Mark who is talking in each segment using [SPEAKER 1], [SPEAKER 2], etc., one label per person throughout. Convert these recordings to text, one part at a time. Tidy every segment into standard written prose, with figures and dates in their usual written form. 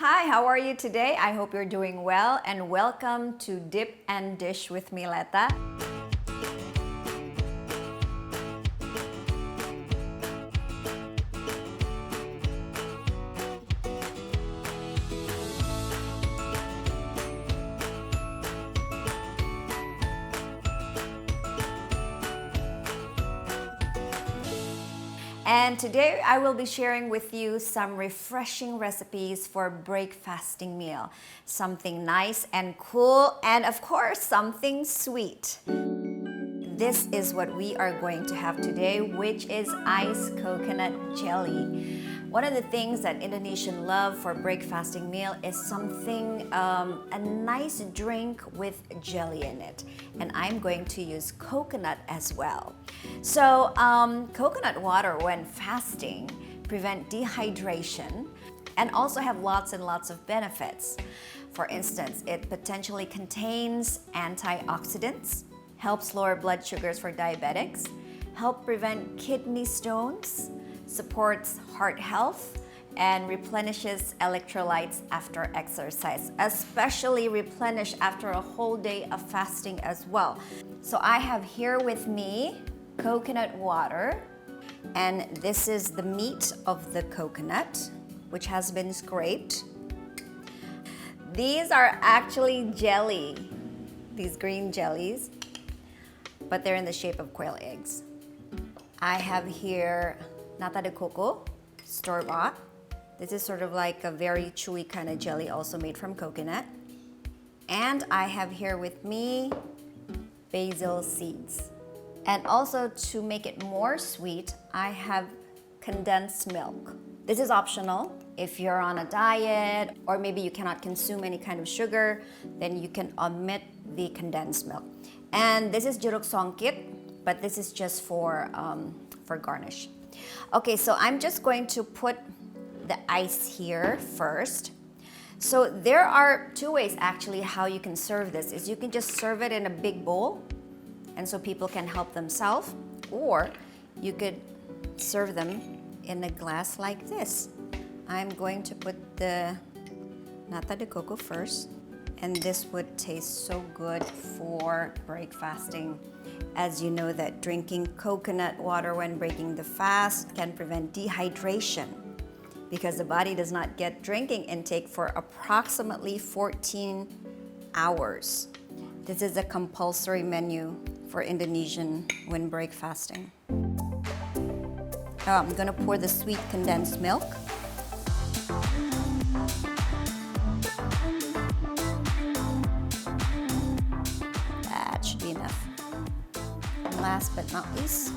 [SPEAKER 1] Hi, how are you today? I hope you're doing well and welcome to Dip and Dish with Mileta. And today I will be sharing with you some refreshing recipes for breakfasting meal. Something nice and cool and of course something sweet. This is what we are going to have today, which is iced coconut jelly. One of the things that Indonesians love for breakfasting meal is something, a nice drink with jelly in it. And I'm going to use coconut as well. So coconut water when fasting prevent dehydration and also have lots and lots of benefits. For instance, it potentially contains antioxidants, helps lower blood sugars for diabetics, help prevent kidney stones, supports heart health, and replenishes electrolytes after exercise, especially replenish after a whole day of fasting as well. So I have here with me coconut water, and this is the meat of the coconut, which has been scraped. These are actually jelly, these green jellies, but they're in the shape of quail eggs. I have here nata de coco, store-bought. This is sort of like a very chewy kind of jelly, also made from coconut. And I have here with me basil seeds. And also to make it more sweet, I have condensed milk. This is optional. If you're on a diet or maybe you cannot consume any kind of sugar, then you can omit the condensed milk. And this is jeruk songkit, but this is just for garnish. Okay, so I'm just going to put the ice here first. So there are two ways actually how you can serve this. Is you can just serve it in a big bowl, and so people can help themselves, or you could serve them in a glass like this. I'm going to put the nata de coco first, and this would taste so good for breakfasting. As you know that drinking coconut water when breaking the fast can prevent dehydration because the body does not get drinking intake for approximately 14 hours. This is a compulsory menu for Indonesian when breakfasting. I'm gonna pour the sweet condensed milk. That should be enough. And last but not least,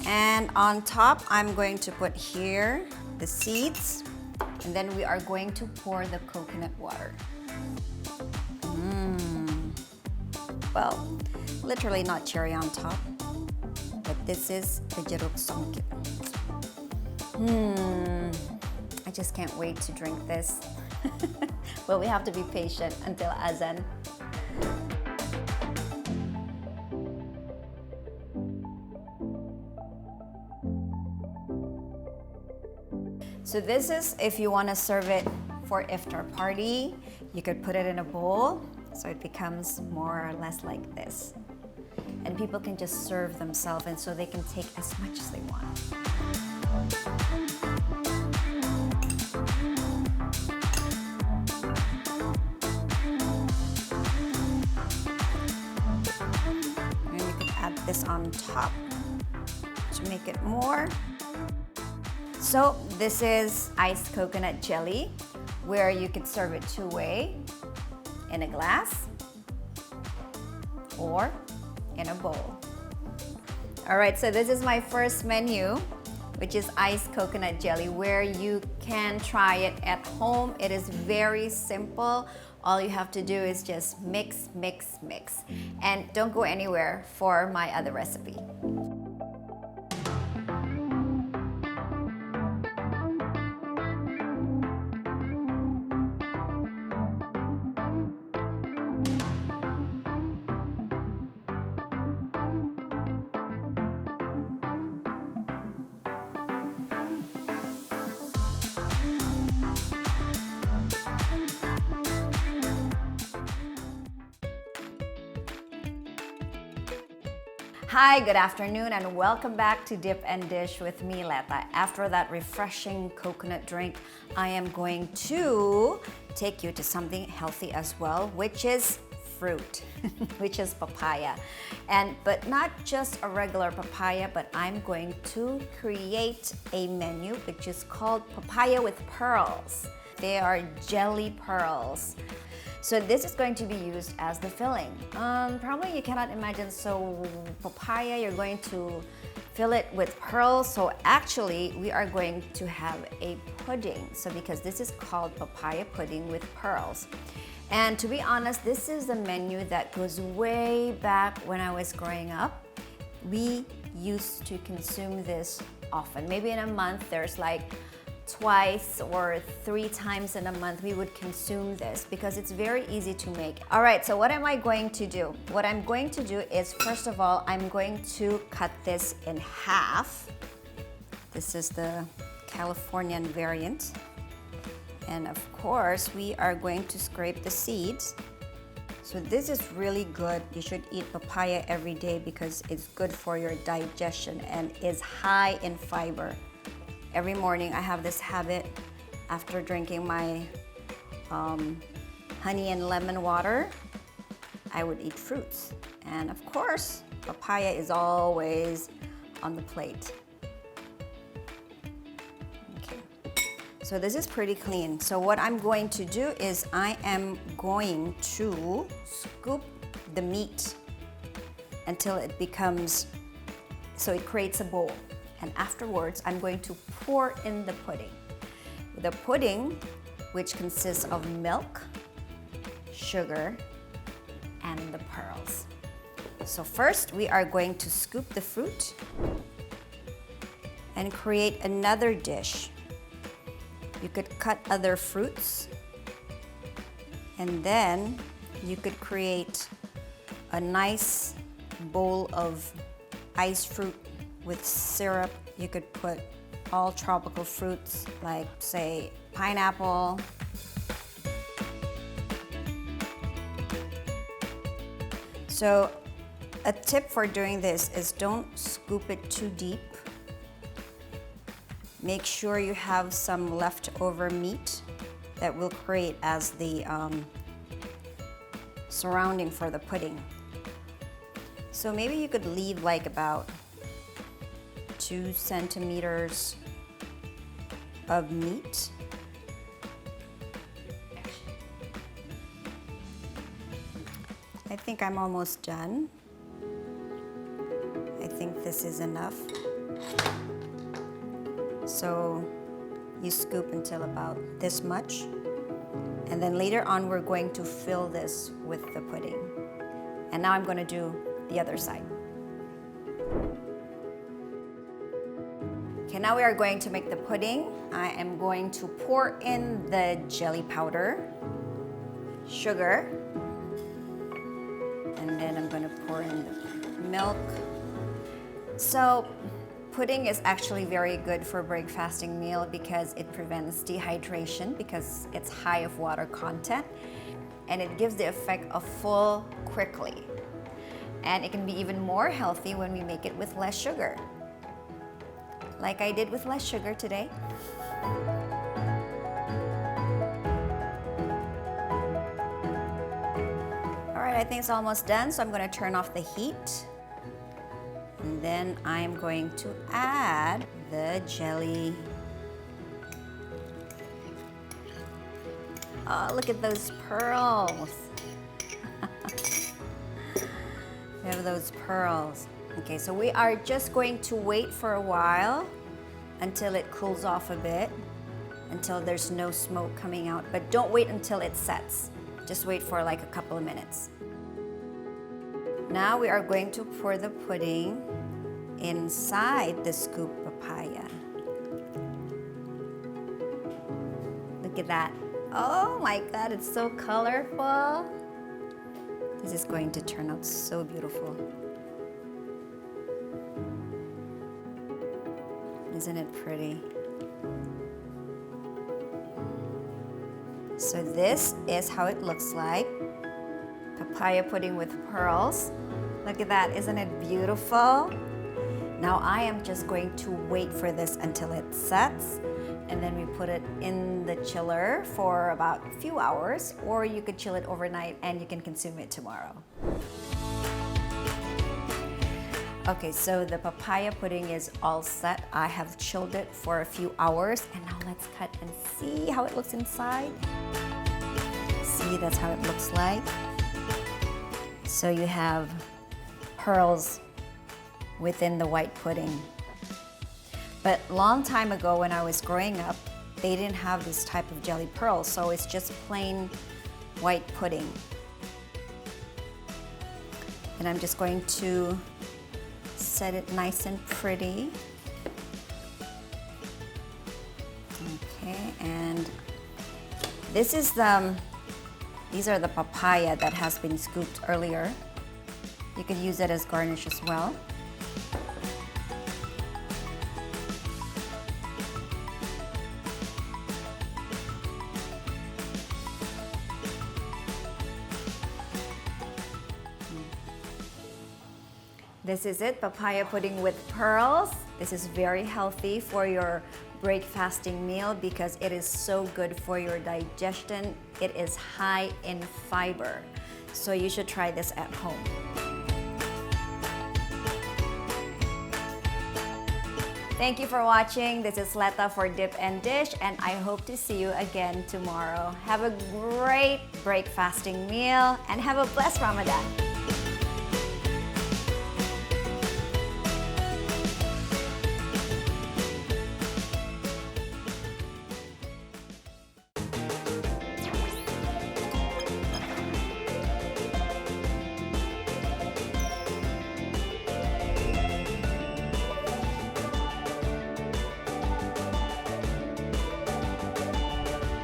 [SPEAKER 1] and on top, I'm going to put here the seeds, and then we are going to pour the coconut water. Well, literally not cherry on top, but this is the jeruk songkit. I just can't wait to drink this. But we have to be patient until azan. So this is if you want to serve it for iftar party, you could put it in a bowl so it becomes more or less like this. And people can just serve themselves, and so they can take as much as they want. And you can add this on top to make it more. So this is iced coconut jelly, where you could serve it two-way, in a glass or in a bowl. All right, so this is my first menu, which is iced coconut jelly, where you can try it at home. It is very simple. All you have to do is just mix, mix, mix. And don't go anywhere for my other recipe. Hi, good afternoon, and welcome back to Dip and Dish with me, Leta. After that refreshing coconut drink, I am going to take you to something healthy as well, which is fruit, which is papaya. But not just a regular papaya, but I'm going to create a menu which is called papaya with pearls. They are jelly pearls. So this is going to be used as the filling. Probably you cannot imagine, so papaya, you're going to fill it with pearls. So actually, we are going to have a pudding. So because this is called papaya pudding with pearls. And to be honest, this is a menu that goes way back when I was growing up. We used to consume this often. Maybe in a month, there's like twice or 3 times in a month we would consume this because it's very easy to make. All right, so what am I going to do? What I'm going to do is, first of all, I'm going to cut this in half. This is the Californian variant. And of course, we are going to scrape the seeds. So this is really good. You should eat papaya every day because it's good for your digestion and is high in fiber. Every morning I have this habit after drinking my honey and lemon water, I would eat fruits. And of course, papaya is always on the plate. Okay. So this is pretty clean. So what I'm going to do is I am going to scoop the meat until it becomes, so it creates a bowl. And afterwards, I'm going to pour in the pudding. The pudding, which consists of milk, sugar, and the pearls. So first, we are going to scoop the fruit and create another dish. You could cut other fruits, and then you could create a nice bowl of iced fruit with syrup. You could put all tropical fruits like, say, pineapple. So a tip for doing this is don't scoop it too deep. Make sure you have some leftover meat that will create as the surrounding for the pudding. So maybe you could leave like about 2 centimeters of meat. I think I'm almost done. I think this is enough. So you scoop until about this much. And then later on, we're going to fill this with the pudding. And now I'm going to do the other side. Okay, now we are going to make the pudding. I am going to pour in the jelly powder, sugar, and then I'm going to pour in the milk. So pudding is actually very good for breakfasting meal because it prevents dehydration because it's high of water content, and it gives the effect of full quickly. And it can be even more healthy when we make it with less sugar, like I did with less sugar today. All right, I think it's almost done, so I'm going to turn off the heat. And then I'm going to add the jelly. Oh, look at those pearls. We have those pearls. Okay, so we are just going to wait for a while until it cools off a bit, until there's no smoke coming out. But don't wait until it sets. Just wait for like a couple of minutes. Now we are going to pour the pudding inside the scooped papaya. Look at that. Oh my God, it's so colorful. This is going to turn out so beautiful. Isn't it pretty? So this is how it looks like. Papaya pudding with pearls. Look at that, isn't it beautiful? Now I am just going to wait for this until it sets, and then we put it in the chiller for about a few hours, or you could chill it overnight and you can consume it tomorrow. Okay, so the papaya pudding is all set. I have chilled it for a few hours, and now let's cut and see how it looks inside. See, that's how it looks like. So you have pearls within the white pudding. But long time ago when I was growing up, they didn't have this type of jelly pearls, so it's just plain white pudding. And I'm just going to set it nice and pretty. Okay, and these are the papaya that has been scooped earlier. You could use it as garnish as well. This is it, papaya pudding with pearls. This is very healthy for your break fasting meal because it is so good for your digestion. It is high in fiber. So you should try this at home. Thank you for watching. This is Letta for Dip and Dish, and I hope to see you again tomorrow. Have a great break fasting meal and have a blessed Ramadan.